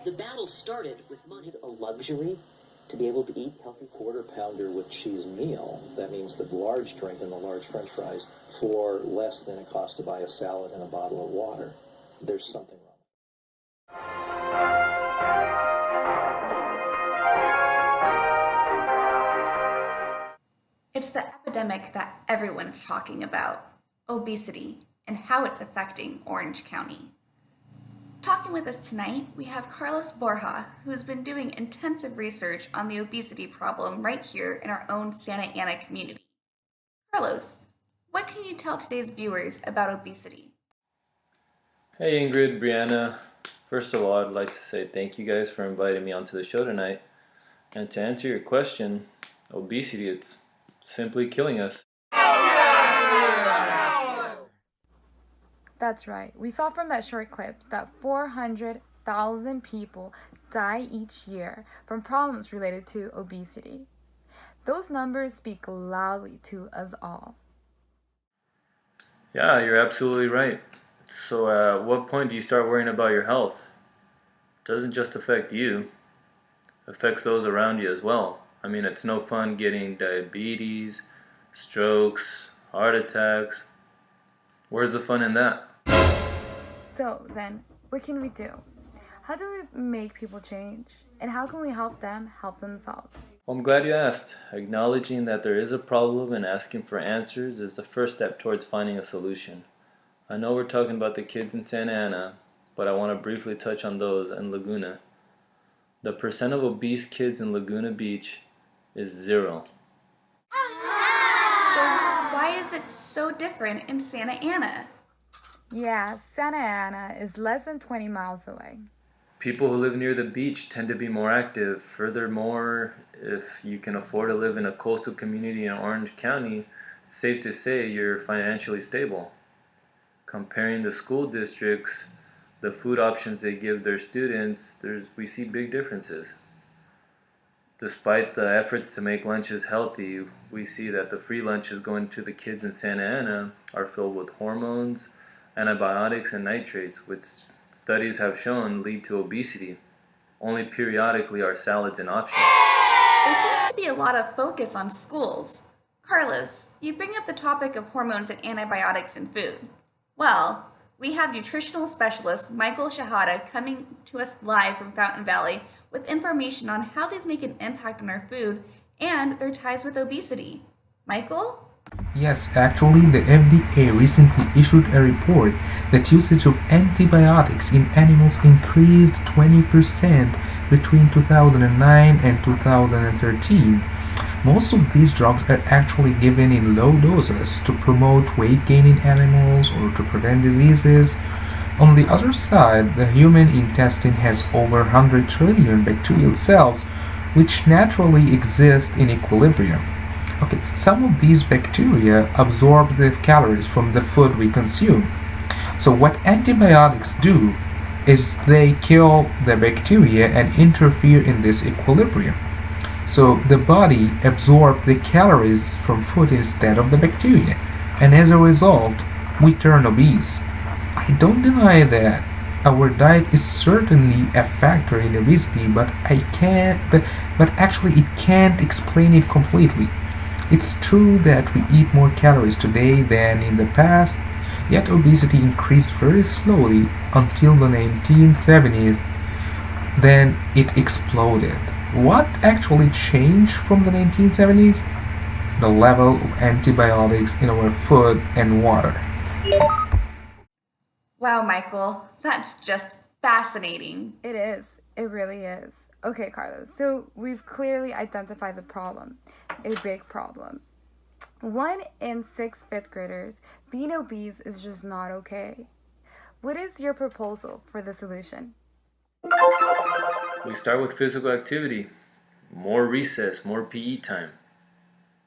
The battle started with money. A luxury to be able to eat healthy. Quarter-pounder with cheese meal. That means the large drink and the large French fries for less than it costs to buy a salad and a bottle of water. There's something wrong. It's the epidemic that everyone's talking about, obesity, and how it's affecting Orange County. Talking with us tonight, we have Carlos Borja, who has been doing intensive research on the obesity problem right here in our own Santa Ana community. Carlos, what can you tell today's viewers about obesity? Hey Ingrid, Brianna. First of all, I'd like to say thank you guys for inviting me onto the show tonight. And to answer your question, obesity, it's simply killing us. That's right. We saw from that short clip that 400,000 people die each year from problems related to obesity. Those numbers speak loudly to us all. Yeah, you're absolutely right. So at what point do you start worrying about your health? It doesn't just affect you, it affects those around you as well. I mean, it's no fun getting diabetes, strokes, heart attacks. Where's the fun in that? So then, what can we do? How do we make people change? And how can we help them help themselves? Well, I'm glad you asked. Acknowledging that there is a problem and asking for answers is the first step towards finding a solution. I know we're talking about the kids in Santa Ana, but I want to briefly touch on those in Laguna. The percent of obese kids in Laguna Beach is 0. So why is it so different in Santa Ana? Yeah, Santa Ana is less than 20 miles away. People who live near the beach tend to be more active. Furthermore, if you can afford to live in a coastal community in Orange County, it's safe to say you're financially stable. Comparing the school districts, the food options they give their students, we see big differences. Despite the efforts to make lunches healthy, we see that the free lunches going to the kids in Santa Ana are filled with hormones, antibiotics, and nitrates, which studies have shown lead to obesity. Only periodically are salads an option. There seems to be a lot of focus on schools. Carlos, you bring up the topic of hormones and antibiotics in food. Well, we have nutritional specialist Michael Shahada coming to us live from Fountain Valley with information on how these make an impact on our food and their ties with obesity. Michael? Yes, actually, the FDA recently issued a report that usage of antibiotics in animals increased 20% between 2009 and 2013. Most of these drugs are actually given in low doses to promote weight gain in animals or to prevent diseases. On the other side, the human intestine has over 100 trillion bacterial cells, which naturally exist in equilibrium. Okay, some of these bacteria absorb the calories from the food we consume. So what antibiotics do is they kill the bacteria and interfere in this equilibrium. So the body absorbs the calories from food instead of the bacteria, and as a result, we turn obese. I don't deny that our diet is certainly a factor in obesity, but actually it can't explain it completely. It's true that we eat more calories today than in the past, yet obesity increased very slowly until the 1970s. Then it exploded. What actually changed from the 1970s? The level of antibiotics in our food and water. Wow, Michael, that's just fascinating. It is. It really is. Okay, Carlos, so we've clearly identified the problem, a big problem. 1 in 6 fifth graders being obese is just not okay. What is your proposal for the solution? We start with physical activity. More recess, more PE time.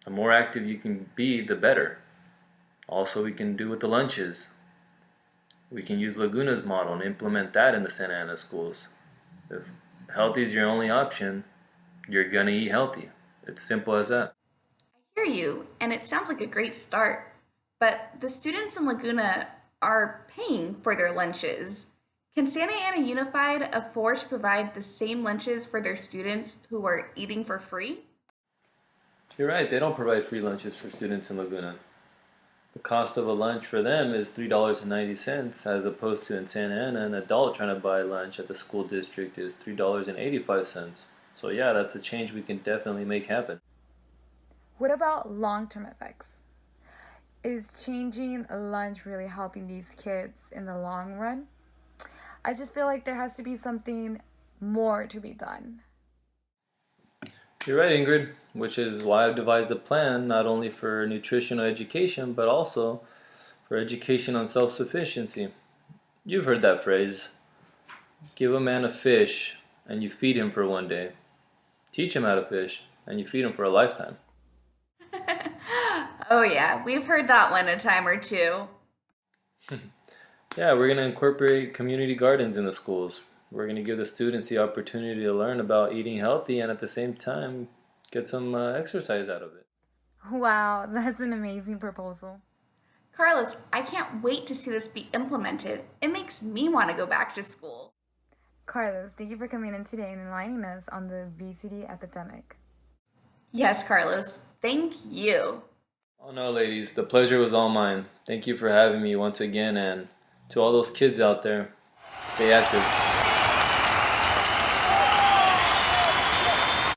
The more active you can be, the better. Also, we can do with the lunches. We can use Laguna's model and implement that in the Santa Ana schools. If healthy is your only option, you're gonna eat healthy. It's simple as that. I hear you, and it sounds like a great start. But the students in Laguna are paying for their lunches. Can Santa Ana Unified afford to provide the same lunches for their students who are eating for free? You're right, they don't provide free lunches for students in Laguna. The cost of a lunch for them is $3.90, as opposed to in Santa Ana, an adult trying to buy lunch at the school district is $3.85. So yeah, that's a change we can definitely make happen. What about long-term effects? Is changing lunch really helping these kids in the long run? I just feel like there has to be something more to be done. You're right, Ingrid, which is why I've devised a plan not only for nutritional education, but also for education on self-sufficiency. You've heard that phrase. Give a man a fish, and you feed him for one day. Teach him how to fish, and you feed him for a lifetime. Oh, yeah, we've heard that one a time or two. Yeah, we're going to incorporate community gardens in the schools. We're going to give the students the opportunity to learn about eating healthy and at the same time get some exercise out of it. Wow, that's an amazing proposal. Carlos, I can't wait to see this be implemented. It makes me want to go back to school. Carlos, thank you for coming in today and enlightening us on the obesity epidemic. Yes, Carlos, thank you. Oh no, ladies, the pleasure was all mine. Thank you for having me once again, and to all those kids out there, stay active.